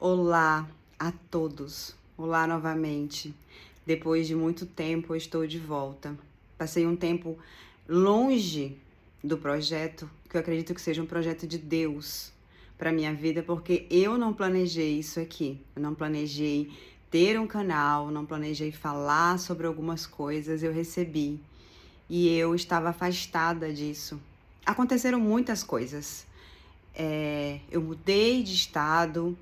Olá a todos, olá novamente. Depois de muito tempo eu estou de volta. Passei um tempo longe do projeto, que eu acredito que seja um projeto de Deus para minha vida, porque eu não planejei isso aqui. Eu não planejei ter um canal, não planejei falar sobre algumas coisas, eu recebi e eu estava afastada disso. Aconteceram muitas coisas. Eu mudei de estado.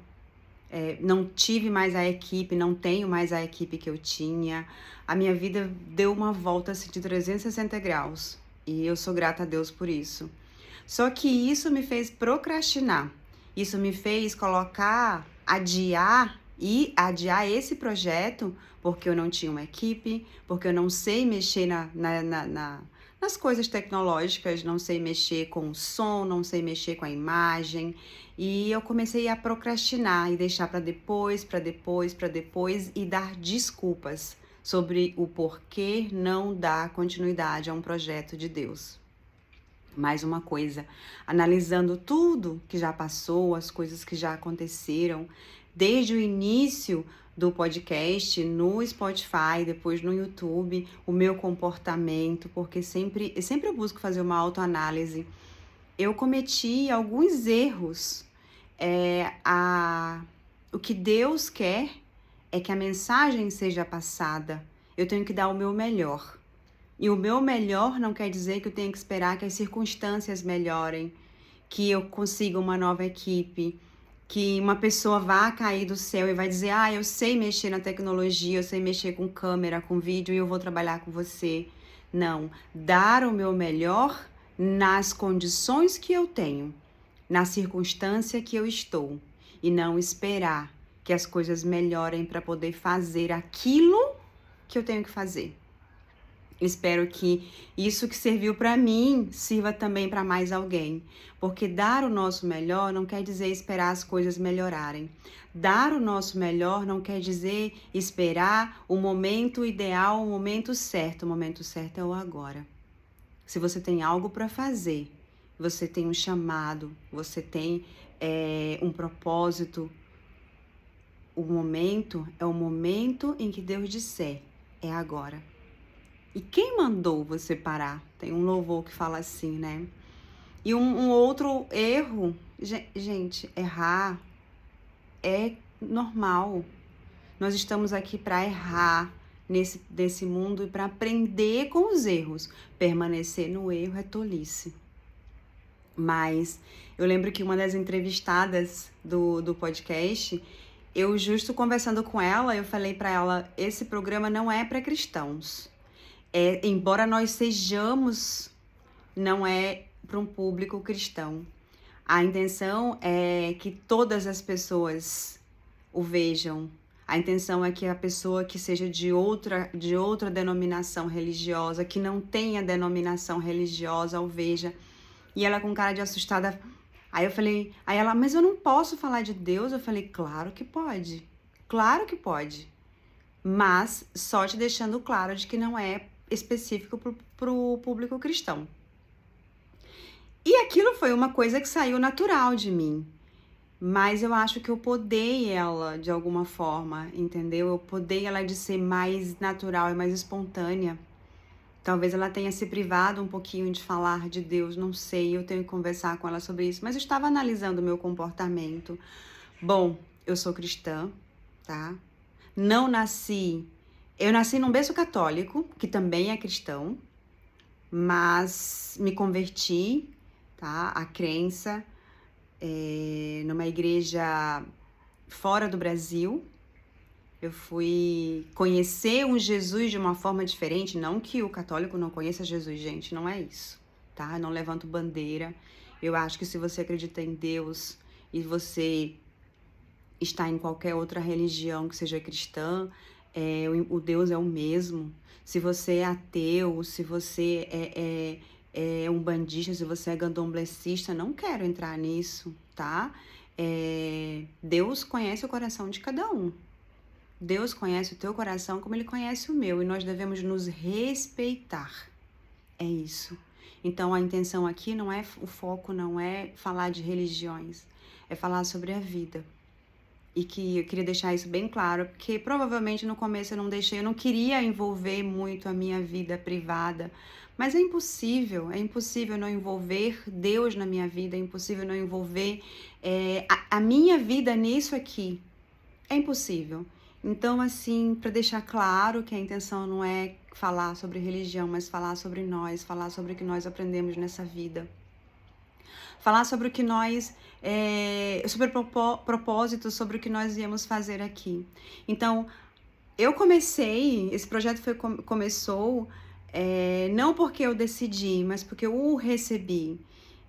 Não tive mais a equipe, não tenho mais a equipe que eu tinha. A minha vida deu uma volta assim, de 360 graus e eu sou grata a Deus por isso. Só que isso me fez procrastinar, isso me fez adiar esse projeto porque eu não tinha uma equipe, porque eu não sei mexer nas coisas tecnológicas, não sei mexer com o som, não sei mexer com a imagem. E eu comecei a procrastinar e deixar para depois, para depois, para depois e dar desculpas sobre o porquê não dar continuidade a um projeto de Deus. Mais uma coisa, analisando tudo que já passou, as coisas que já aconteceram, desde o início do podcast, no Spotify, depois no YouTube, o meu comportamento, porque sempre eu busco fazer uma autoanálise. Eu cometi alguns erros. O que Deus quer é que a mensagem seja passada. Eu tenho que dar o meu melhor. E o meu melhor não quer dizer que eu tenho que esperar que as circunstâncias melhorem, que eu consiga uma nova equipe, que uma pessoa vá cair do céu e vai dizer: "Ah, eu sei mexer na tecnologia, eu sei mexer com câmera, com vídeo e eu vou trabalhar com você". Não, dar o meu melhor nas condições que eu tenho, na circunstância que eu estou, e não esperar que as coisas melhorem para poder fazer aquilo que eu tenho que fazer. Espero que isso que serviu para mim sirva também para mais alguém, porque dar o nosso melhor não quer dizer esperar as coisas melhorarem. Dar o nosso melhor não quer dizer esperar o momento ideal, o momento certo. O momento certo é o agora. Se você tem algo para fazer, você tem um chamado, você tem um propósito, o momento é o momento em que Deus disser, é agora. E quem mandou você parar? Tem um louvor que fala assim, né? E um outro erro, gente, errar é normal. Nós estamos aqui para errar nesse mundo e para aprender com os erros. Permanecer no erro é tolice. Mas eu lembro que uma das entrevistadas do podcast, eu justo conversando com ela, eu falei para ela, esse programa não é para cristãos. Embora nós sejamos, não é para um público cristão. A intenção é que todas as pessoas o vejam. A intenção é que a pessoa que seja de outra denominação religiosa, que não tenha denominação religiosa, o veja. E ela com cara de assustada. Aí ela, mas eu não posso falar de Deus? Eu falei, claro que pode. Claro que pode. Mas só te deixando claro de que não é específico para o público cristão. E aquilo foi uma coisa que saiu natural de mim, mas eu acho que eu podei ela de alguma forma, entendeu? Eu podei ela de ser mais natural e mais espontânea. Talvez ela tenha se privado um pouquinho de falar de Deus, não sei, eu tenho que conversar com ela sobre isso, mas eu estava analisando o meu comportamento. Bom, eu sou cristã, tá? Eu nasci num berço católico, que também é cristão, mas me converti, tá? A crença numa igreja fora do Brasil. Eu fui conhecer um Jesus de uma forma diferente, não que o católico não conheça Jesus, gente, não é isso, tá? Eu não levanto bandeira. Eu acho que se você acredita em Deus e você está em qualquer outra religião que seja cristã, o Deus é o mesmo. Se você é ateu, se você é umbandista, se você é candomblessista, não quero entrar nisso, tá? Deus conhece o coração de cada um. Deus conhece o teu coração como Ele conhece o meu, e nós devemos nos respeitar. É isso. Então, a intenção aqui o foco não é falar de religiões, é falar sobre a vida. E que eu queria deixar isso bem claro, porque provavelmente no começo eu não deixei, eu não queria envolver muito a minha vida privada, mas é impossível não envolver Deus na minha vida, é impossível não envolver a minha vida nisso aqui, é impossível. Então, assim, para deixar claro que a intenção não é falar sobre religião, mas falar sobre nós, falar sobre o que nós aprendemos nessa vida. Falar sobre o que nós, sobre propósito, sobre o que nós viemos fazer aqui. Então, esse projeto começou não porque eu decidi, mas porque eu o recebi.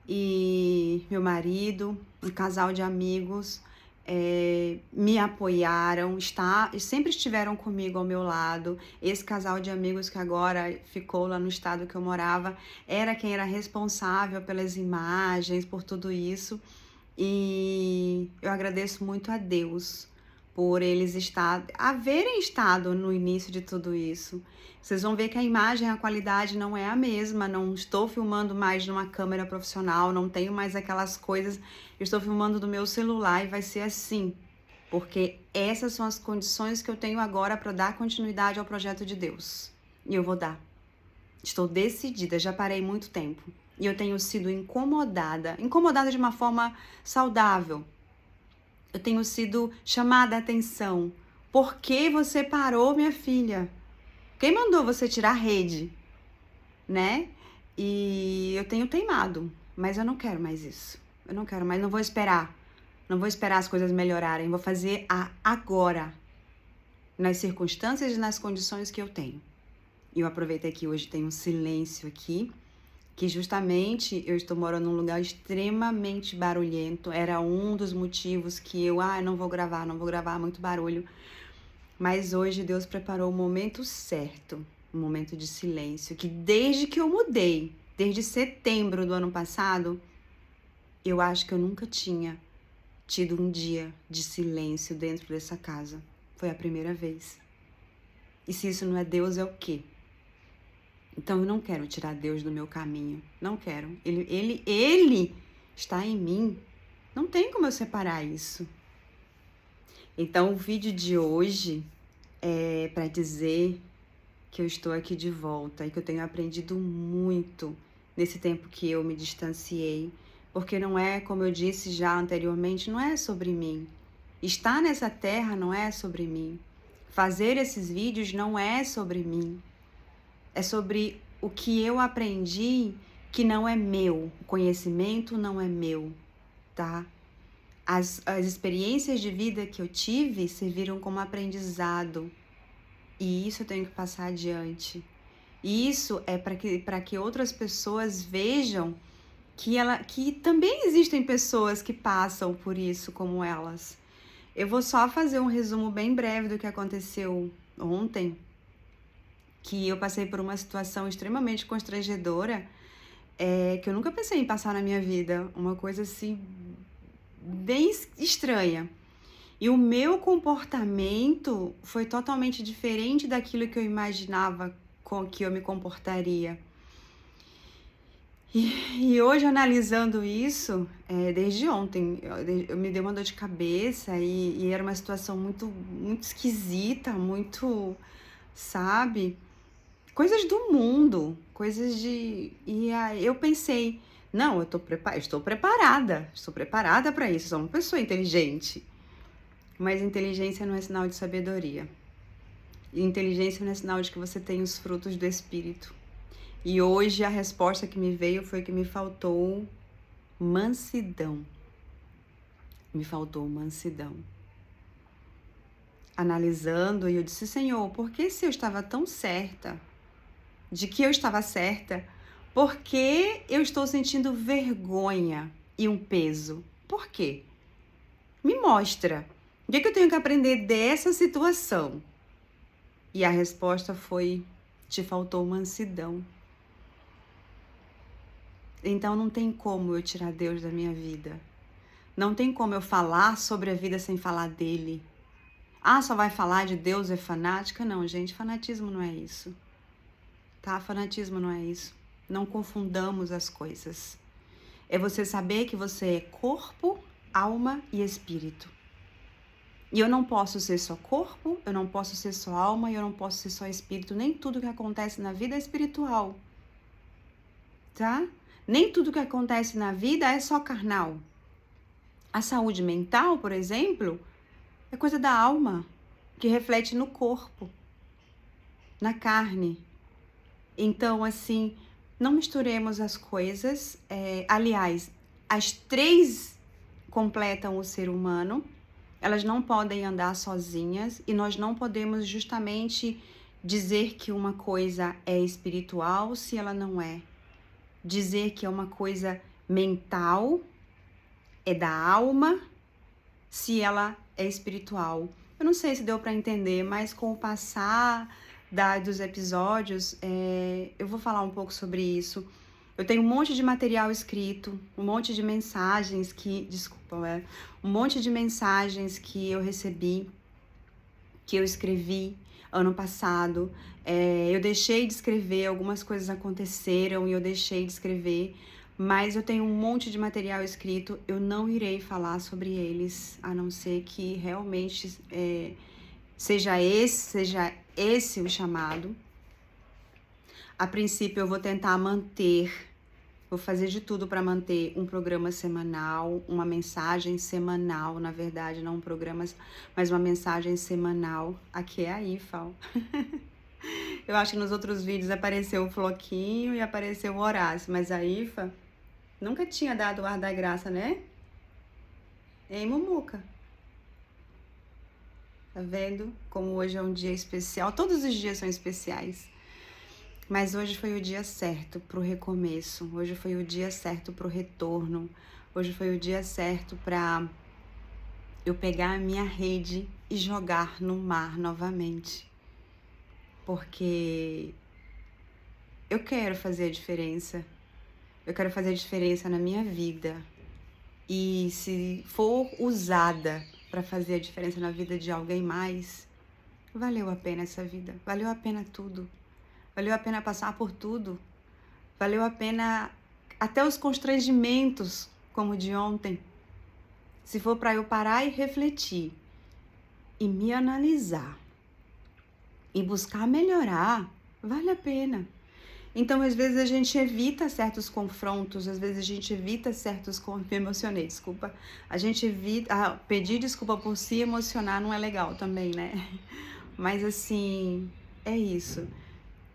E meu marido, um casal de amigos, me apoiaram, sempre estiveram comigo ao meu lado. Esse casal de amigos que agora ficou lá no estado que eu morava, era quem era responsável pelas imagens, por tudo isso. E eu agradeço muito a Deus por eles haverem estado no início de tudo isso. Vocês vão ver que a imagem, a qualidade não é a mesma, não estou filmando mais numa câmera profissional, não tenho mais aquelas coisas, eu estou filmando do meu celular e vai ser assim, porque essas são as condições que eu tenho agora para dar continuidade ao projeto de Deus. E eu vou dar. Estou decidida, já parei muito tempo. E eu tenho sido incomodada de uma forma saudável. Eu tenho sido chamada a atenção. Por que você parou, minha filha? Quem mandou você tirar a rede? Né? E eu tenho teimado, mas eu não quero mais isso. Eu não quero mais, não vou esperar. Não vou esperar as coisas melhorarem. Vou fazer agora, nas circunstâncias e nas condições que eu tenho. E eu aproveitei que hoje tem um silêncio aqui, que justamente eu estou morando num lugar extremamente barulhento. Era um dos motivos que eu, não vou gravar, muito barulho. Mas hoje Deus preparou o momento certo, um momento de silêncio, que desde que eu mudei, desde setembro do ano passado, eu acho que eu nunca tinha tido um dia de silêncio dentro dessa casa. Foi a primeira vez. E se isso não é Deus, é o quê? Então eu não quero tirar Deus do meu caminho, não quero. Ele está em mim, não tem como eu separar isso. Então o vídeo de hoje é para dizer que eu estou aqui de volta e que eu tenho aprendido muito nesse tempo que eu me distanciei, porque não é, como eu disse já anteriormente, não é sobre mim. Estar nessa terra não é sobre mim. Fazer esses vídeos não é sobre mim. É sobre o que eu aprendi que não é meu. O conhecimento não é meu, tá? As experiências de vida que eu tive serviram como aprendizado. E isso eu tenho que passar adiante. E isso é para que outras pessoas vejam que também existem pessoas que passam por isso como elas. Eu vou só fazer um resumo bem breve do que aconteceu ontem, que eu passei por uma situação extremamente constrangedora, que eu nunca pensei em passar na minha vida. Uma coisa assim, bem estranha. E o meu comportamento foi totalmente diferente daquilo que eu imaginava que eu me comportaria. E hoje, analisando isso, desde ontem, eu me dei uma dor de cabeça e era uma situação muito, muito esquisita, muito, sabe? Coisas do mundo, coisas de... E aí eu pensei, não, eu estou preparada para isso, sou uma pessoa inteligente. Mas inteligência não é sinal de sabedoria. E inteligência não é sinal de que você tem os frutos do Espírito. E hoje a resposta que me veio foi que me faltou mansidão. Me faltou mansidão. Analisando, eu disse, Senhor, por que se eu estava tão certa de que eu estava certa, por que eu estou sentindo vergonha e um peso? Por quê? Me mostra. O que eu tenho que aprender dessa situação? E a resposta foi, te faltou mansidão. Então não tem como eu tirar Deus da minha vida. Não tem como eu falar sobre a vida sem falar dele. Só vai falar de Deus, é fanática? Não, gente, fanatismo não é isso. Tá? Fanatismo não é isso. Não confundamos as coisas. É você saber que você é corpo, alma e espírito. E eu não posso ser só corpo, eu não posso ser só alma, e eu não posso ser só espírito. Nem tudo que acontece na vida é espiritual, tá? Nem tudo que acontece na vida é só carnal. A saúde mental, por exemplo, é coisa da alma, que reflete no corpo, na carne. Então, assim, não misturemos as coisas. Aliás, as três completam o ser humano. Elas não podem andar sozinhas e nós não podemos justamente dizer que uma coisa é espiritual se ela não é. Dizer que é uma coisa mental, é da alma, se ela é espiritual. Eu não sei se deu para entender, mas com o passar dos episódios, eu vou falar um pouco sobre isso. Eu tenho um monte de material escrito, um monte de mensagens um monte de mensagens que eu recebi, que eu escrevi ano passado. Eu deixei de escrever, algumas coisas aconteceram e eu deixei de escrever, mas eu tenho um monte de material escrito, eu não irei falar sobre eles, a não ser que realmente seja esse o chamado. A princípio eu vou tentar vou fazer de tudo para manter um programa semanal, uma mensagem semanal, na verdade, não um programa, mas uma mensagem semanal. Aqui é a IFA. Eu acho que nos outros vídeos apareceu o Floquinho e apareceu o Horácio, mas a IFA nunca tinha dado o ar da graça, né? Hein, Mumuca? Tá vendo como hoje é um dia especial? Todos os dias são especiais. Mas hoje foi o dia certo para o recomeço, hoje foi o dia certo para o retorno, hoje foi o dia certo para eu pegar a minha rede e jogar no mar novamente. Porque eu quero fazer a diferença, eu quero fazer a diferença na minha vida. E se for usada para fazer a diferença na vida de alguém mais, valeu a pena essa vida, valeu a pena tudo. Valeu a pena passar por tudo. Valeu a pena até os constrangimentos, como o de ontem. Se for para eu parar e refletir, e me analisar, e buscar melhorar, vale a pena. Então, às vezes a gente evita certos confrontos, às vezes a gente evita me emocionei, desculpa. A gente evita... pedir desculpa por se emocionar não é legal também, né? Mas assim, é isso.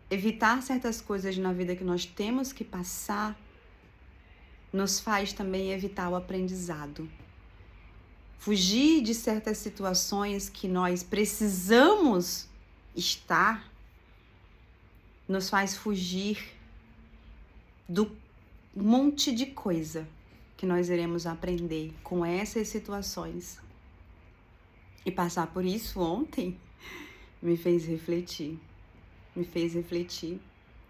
Evitar certas coisas na vida que nós temos que passar nos faz também evitar o aprendizado. Fugir de certas situações que nós precisamos estar nos faz fugir do monte de coisa que nós iremos aprender com essas situações. E passar por isso ontem me fez refletir.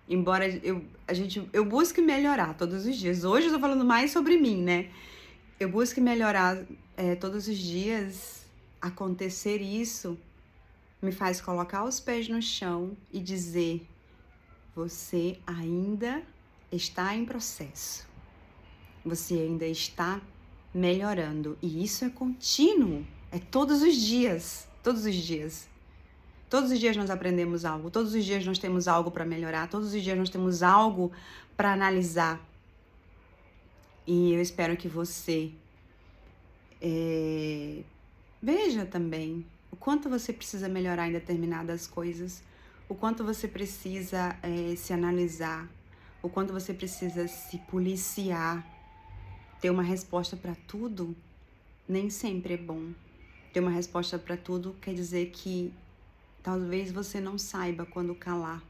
Embora eu busque melhorar todos os dias. Hoje eu tô falando mais sobre mim, né? Eu busque melhorar todos os dias. Acontecer isso me faz colocar os pés no chão e dizer: você ainda está em processo. Você ainda está melhorando. E isso é contínuo. É todos os dias. Todos os dias. Todos os dias nós aprendemos algo, todos os dias nós temos algo para melhorar, todos os dias nós temos algo para analisar. E eu espero que você veja também o quanto você precisa melhorar em determinadas coisas, o quanto você precisa se analisar, o quanto você precisa se policiar. Ter uma resposta para tudo nem sempre é bom. Ter uma resposta para tudo quer dizer que talvez você não saiba quando calar.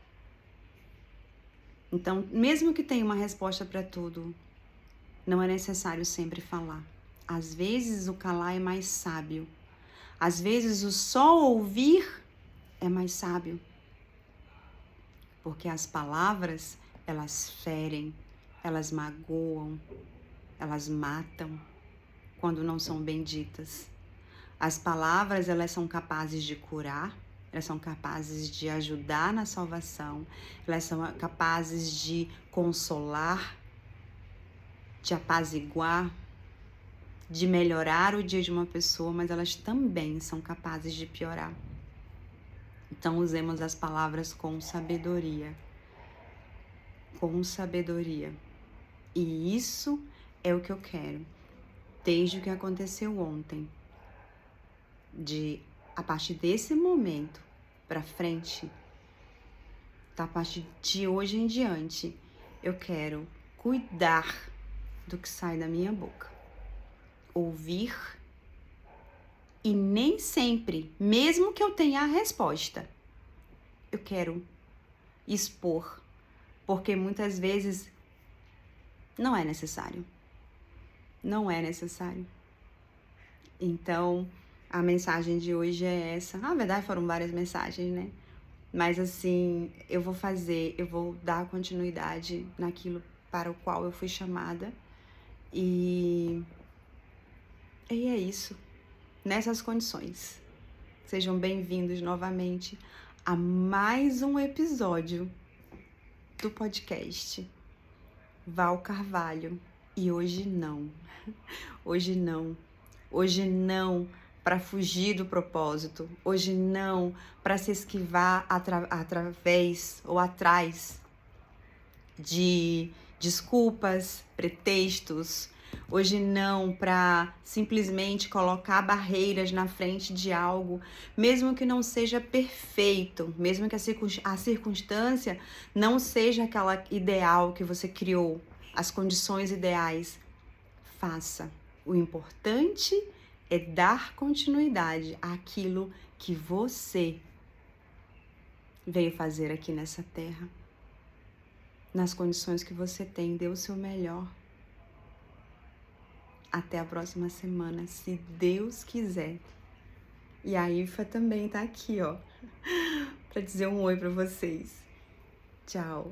Então, mesmo que tenha uma resposta para tudo, não é necessário sempre falar. Às vezes o calar é mais sábio. Às vezes o só ouvir é mais sábio. Porque as palavras, elas ferem, elas magoam, elas matam quando não são bem ditas. As palavras, elas são capazes de curar, elas são capazes de ajudar na salvação, elas são capazes de consolar, de apaziguar, de melhorar o dia de uma pessoa, mas elas também são capazes de piorar. Então usemos as palavras com sabedoria. Com sabedoria. E isso é o que eu quero. Desde o que aconteceu ontem. A partir desse momento pra frente, a partir de hoje em diante, eu quero cuidar do que sai da minha boca. Ouvir e nem sempre, mesmo que eu tenha a resposta, eu quero expor, porque muitas vezes não é necessário. Não é necessário. Então, a mensagem de hoje é essa. Na verdade, foram várias mensagens, né? Mas assim, eu vou dar continuidade naquilo para o qual eu fui chamada. E é isso. Nessas condições. Sejam bem-vindos novamente a mais um episódio do podcast Val Carvalho. E hoje não. Hoje não. Hoje não para fugir do propósito. Hoje não para se esquivar através ou atrás de desculpas, pretextos. Hoje não para simplesmente colocar barreiras na frente de algo, mesmo que não seja perfeito, mesmo que a circunstância não seja aquela ideal que você criou, as condições ideais. Faça. O importante é dar continuidade àquilo que você veio fazer aqui nessa terra. Nas condições que você tem, dê o seu melhor. Até a próxima semana, se Deus quiser. E a Ifa também tá aqui, ó, pra dizer um oi pra vocês. Tchau.